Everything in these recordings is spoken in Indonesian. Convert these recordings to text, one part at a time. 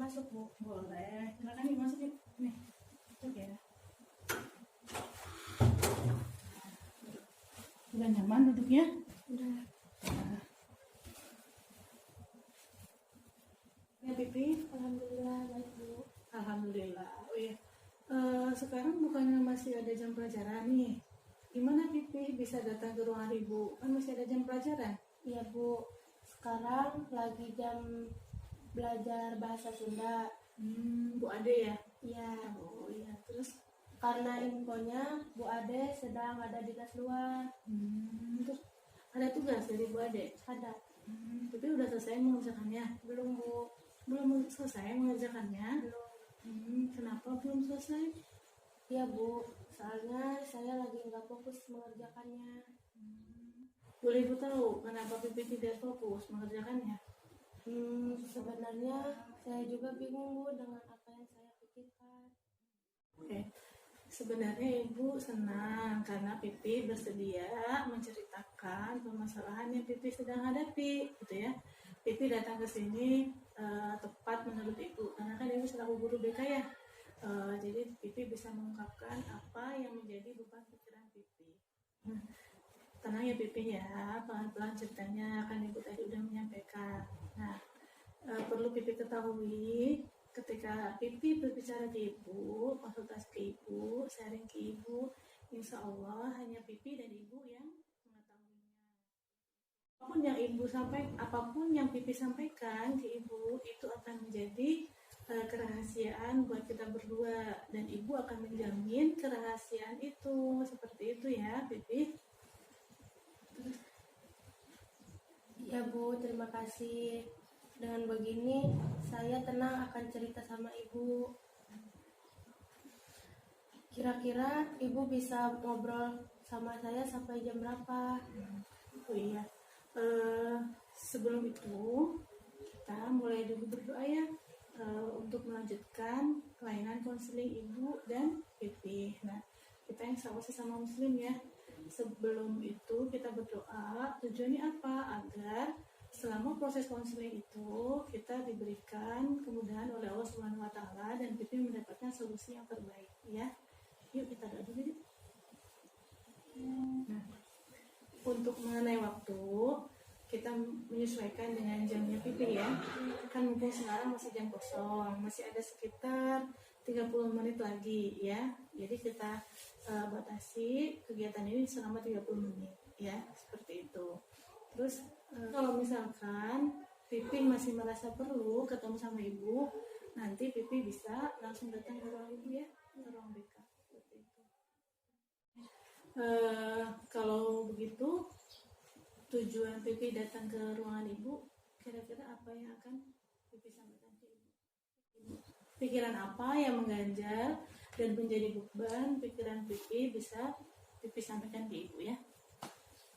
masuk, Bu? Boleh. Silakan nih masuk nih. Nih, masuk ya. Udah nyaman duduknya? Udah. Nah. Ya, Pipi? Alhamdulillah baik, Bu. Alhamdulillah. Oh iya. Sekarang bukannya masih ada jam pelajaran nih? Gimana Pipi bisa datang ke ruangan Ibu? Kan masih ada jam pelajaran. Iya, Bu. Sekarang lagi jam belajar bahasa Sunda. Bu Ade ya? Iya. Oh iya. Terus? Karena infonya Bu Ade sedang ada di kelas luar. Terus ada tugas dari Bu Ade? Ada. Tapi udah selesai mengerjakannya? Belum, Bu. Belum selesai mengerjakannya? Belum. Kenapa belum selesai? Iya, Bu. Soalnya saya lagi nggak fokus mengerjakannya. Boleh Ibu tahu kenapa Pipi tidak fokus mengerjakannya? Sebenarnya saya juga bingung, Bu, dengan apa yang saya pikirkan. Oke. Sebenarnya Ibu senang karena Pipi bersedia menceritakan permasalahan yang Pipi sedang hadapi, gitu ya. Pipi datang ke sini tepat menurut Ibu, karena kan Ibu selaku guru BK ya. Jadi Pipi bisa mengungkapkan apa yang menjadi beban pikiran Pipi. Tenang ya Pipi ya, pelan-pelan ceritanya, kan Ibu tadi udah menyampaikan. Nah, perlu Pipi ketahui, ketika Pipi berbicara ke Ibu, konsultasi ke Ibu, sharing ke Ibu, insya Allah hanya Pipi dan Ibu yang mengetahuinya. Apapun yang Pipi sampaikan ke Ibu, itu akan menjadi kerahasiaan buat kita berdua, dan Ibu akan menjamin kerahasiaan itu. Seperti itu ya Pipi. Iya, Bu, terima kasih. Dengan begini saya tenang akan cerita sama Ibu. Kira-kira Ibu bisa ngobrol sama saya sampai jam berapa? Oh iya, sebelum itu kita mulai dulu berdoa ya, untuk melanjutkan kelainan konseling Ibu dan Pipi. Nah, kita yang sesama Muslim ya. Sebelum itu kita berdoa, tujuannya apa? Agar selama proses konseling itu kita diberikan kemudahan oleh Allah Subhanahu wa taala dan Pipi mendapatkan solusi yang terbaik ya. Yuk kita doa dulu yuk. Nah, untuk mengenai waktu kita menyesuaikan dengan jamnya Pipi ya. Kan mungkin sekarang masih jam kosong, masih ada sekitar 30 menit lagi ya. Jadi kita batasi kegiatan ini selama 30 menit ya, seperti itu. Terus kalau misalkan Pipi masih merasa perlu ketemu sama Ibu, nanti Pipi bisa langsung datang ke ruang Ibu ya, ke ruang BK, seperti itu. Kalau begitu, tujuan Pipi datang ke ruangan Ibu, kira-kira apa yang akan Pipi sampaikan ke Ibu? Pikiran apa yang mengganjal dan menjadi beban pikiran Pipi bisa Pipi sampaikan ke Ibu ya?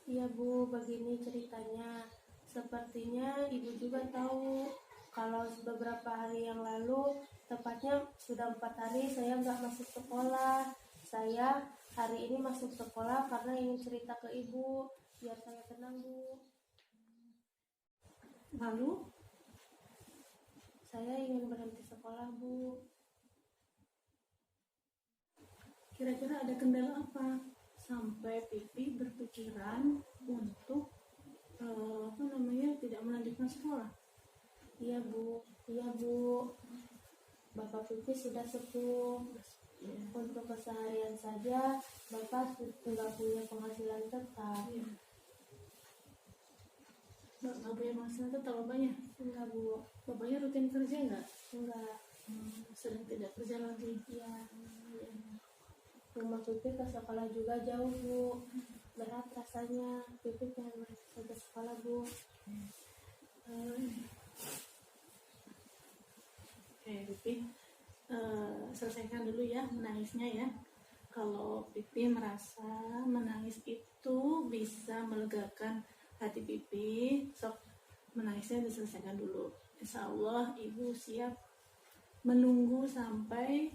Iya, Bu, begini ceritanya. Sepertinya Ibu juga tahu kalau beberapa hari yang lalu, tepatnya sudah 4 hari saya nggak masuk sekolah. Saya hari ini masuk sekolah karena ingin cerita ke Ibu, biar saya tenang, Bu. Lalu? Saya ingin berhenti sekolah, Bu. Kira-kira ada kendala apa sampai Pipi berpikiran untuk tidak melanjutkan sekolah? Iya, Bu. Iya, Bu. Bapak Pipi sudah sepuh. Untuk keseharian saja Bapak tidak punya penghasilan tetap. Nggak punya penghasilan tetap bapaknya? Enggak, Bu. Bapaknya rutin kerja nggak? Enggak. Sedang tidak kerja lagi? Iya. Rumah Pipi ke sekolah juga jauh, Bu. Berat rasanya. Pipi pengen ke sekolah, Bu. Oke, Pipi selesaikan dulu ya menangisnya ya. Kalau Pipi merasa menangis itu bisa melegakan hati Pipi, sok menangisnya diselesaikan dulu. Insya Allah Ibu siap menunggu sampai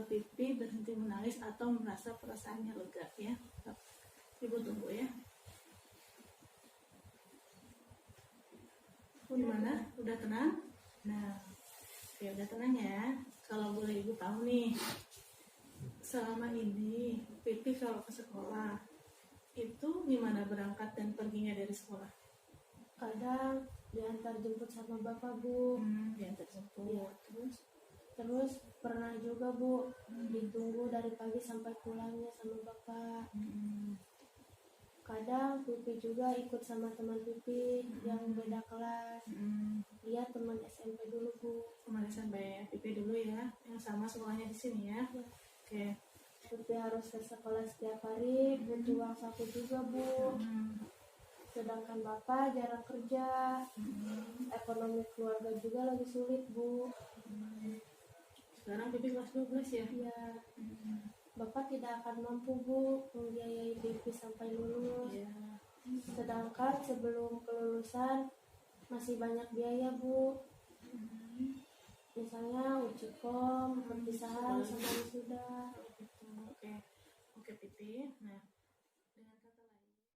Pipi berhenti menangis atau merasa perasaannya lega ya. Ibu tunggu ya. Gimana? Udah tenang? Nah, oke. Oke, udah tenang ya. Kalau boleh ibu tahu nih, selama ini Pipi kalau ke sekolah itu gimana berangkat dan perginya dari sekolah? Kadang diantar jemput sama bapak bu. Diantar jemput. Iya. Terus Terus pernah juga bu ditunggu dari pagi sampai pulangnya sama bapak. Kadang Pipi juga ikut sama teman Pipi yang beda kelas. Dia teman SMP dulu bu. kemarin sampai Pipi dulu ya, yang sama sekolahnya di sini ya. Ya. Oke. Pipi harus ke sekolah setiap hari, butuh uang saku juga bu. Sedangkan bapak jarang kerja, ekonomi keluarga juga lagi sulit bu. Sekarang Pipi kelas 12 ya? Ya, bapak tidak akan mampu bu membiayai Pipi sampai lulus. Iya. Sedangkan sebelum kelulusan masih banyak biaya bu. Misalnya uji kom, perpisahan sama wisuda. Oke Pipi. Nah,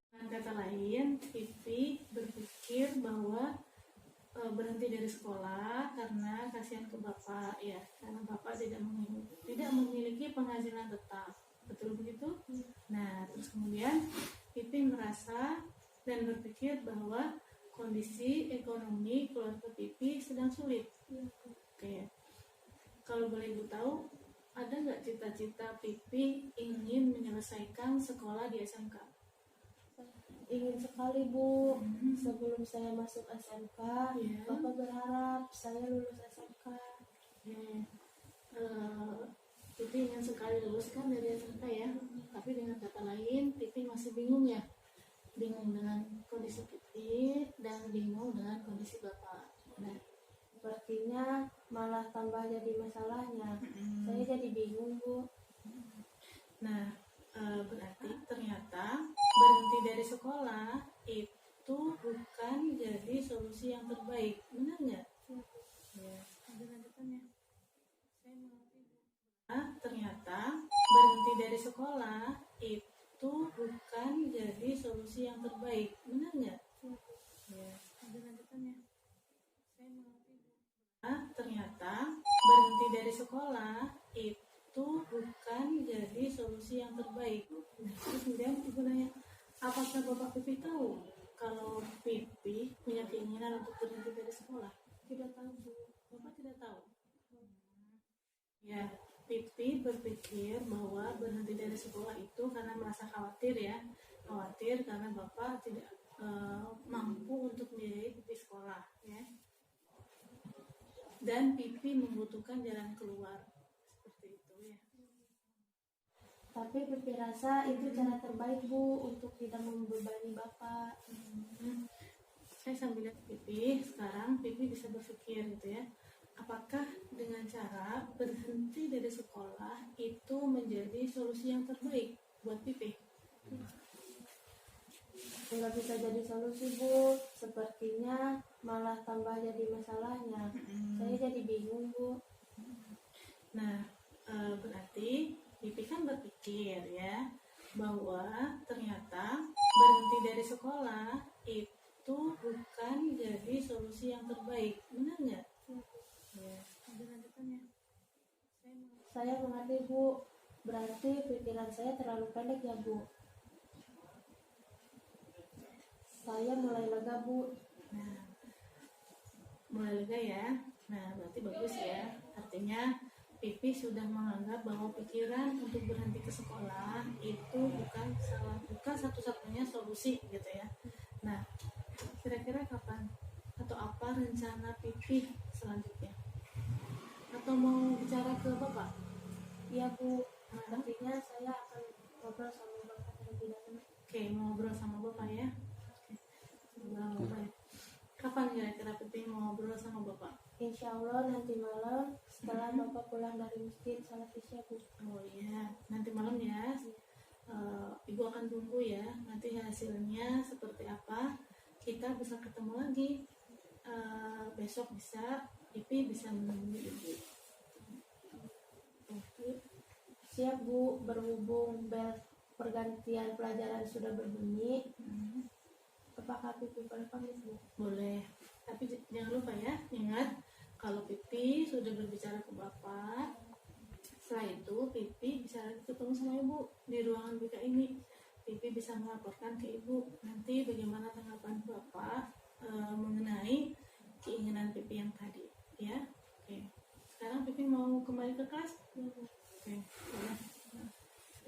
dengan kata lain, Pipi berpikir bahwa berhenti dari sekolah karena kasihan ke bapak ya, karena bapak tidak memiliki penghasilan tetap, betul begitu? Nah, terus kemudian Pipi merasa dan berpikir bahwa kondisi ekonomi keluarga Pipi sedang sulit. Oke, kalau boleh ibu tahu, ada nggak cita-cita Pipi ingin menyelesaikan sekolah di SMK? Ingin sekali bu, sebelum saya masuk SMK, Iya. bapak berharap saya lulus SMK. Pipi ingin sekali lulus kan dari SMK ya, tapi dengan kata lain Pipi masih bingung ya, bingung dengan kondisi Pipi dan bingung dengan kondisi bapak. Nah, Sepertinya malah tambah jadi masalahnya. Saya jadi bingung bu. Nah, berarti ternyata berhenti dari sekolah itu bukan jadi solusi yang terbaik, benar nggak? Ya, ada lanjutannya. Saya mengerti. Ternyata berhenti dari sekolah itu bukan jadi solusi yang terbaik, benar nggak? Ya, ada lanjutannya. Saya mengerti. Ternyata berhenti dari sekolah itu bukan jadi solusi yang terbaik. Nah, terus kemudian ibu nanya, apakah bapak Pipi tahu kalau Pipi punya keinginan untuk berhenti dari sekolah? Tidak tahu bu, bapak tidak tahu. Ya, Pipi berpikir bahwa berhenti dari sekolah itu karena merasa khawatir ya, khawatir karena bapak tidak mampu untuk membiayai Pipi sekolah ya. Dan Pipi membutuhkan jalan keluar seperti itu ya. Tapi Pipi rasa itu cara terbaik bu untuk tidak membebani bapak. Saya sambil lihat Pipi, sekarang Pipi bisa berpikir gitu ya, apakah dengan cara berhenti dari sekolah itu menjadi solusi yang terbaik buat Pipi? Nggak bisa jadi solusi bu, sepertinya malah tambah jadi masalahnya. Saya jadi bingung bu. Nah, berarti Pipi kan berpikir ya bahwa ternyata berhenti dari sekolah itu bukan jadi solusi yang terbaik, benar nggak? Ya, ada lanjutannya. Saya mengerti bu, berarti pikiran saya terlalu pendek ya bu. Saya mulai lega bu. Nah, mulai lega ya. Nah, berarti bagus ya. Artinya Pipi sudah menganggap bahwa pikiran untuk berhenti ke sekolah itu bukan satu-satunya solusi gitu ya. Nah, kira-kira kapan atau apa rencana Pipi selanjutnya? Atau mau bicara ke Bapak? Iya bu, artinya saya akan ngobrol sama bapak terlebih dahulu. Oke, mau ngobrol sama Bapak ya. Baik. Kapan kira-kira Pipi mau ngobrol sama Bapak? Insya Allah nanti malam setelah bapak pulang dari masjid salat isya bu. Oh iya, nanti malam ya. Ibu akan tunggu ya. Nanti hasilnya seperti apa. Kita bisa ketemu lagi. Besok bisa, Pipi bisa menemui Ibu. Siap bu, berhubung bel pergantian pelajaran sudah berbunyi. Apakah Pipi boleh pamit bu? Boleh. Tapi jangan lupa ya, ingat Kalau Pipi sudah berbicara ke Bapak, setelah itu Pipi bisa lagi ketemu sama Ibu di ruangan BK ini. Pipi bisa melaporkan ke Ibu nanti bagaimana tanggapan Bapak mengenai keinginan Pipi yang tadi, ya. Oke. Sekarang Pipi mau kembali ke kelas. Oke. Ya.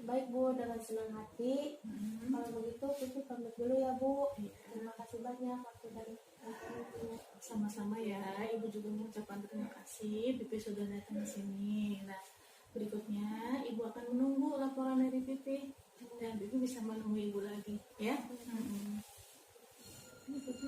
Baik Bu, dengan senang hati. Kalau begitu Pipi pamit dulu ya Bu. Terima kasih banyak waktu dan Ibu. Sama-sama ya, Ibu juga mengucapkan terima kasih Pipi sudah datang ke sini. Nah, berikutnya Ibu akan menunggu laporan dari Pipi dan Pipi bisa menemui Ibu lagi, ya. Ini Pipi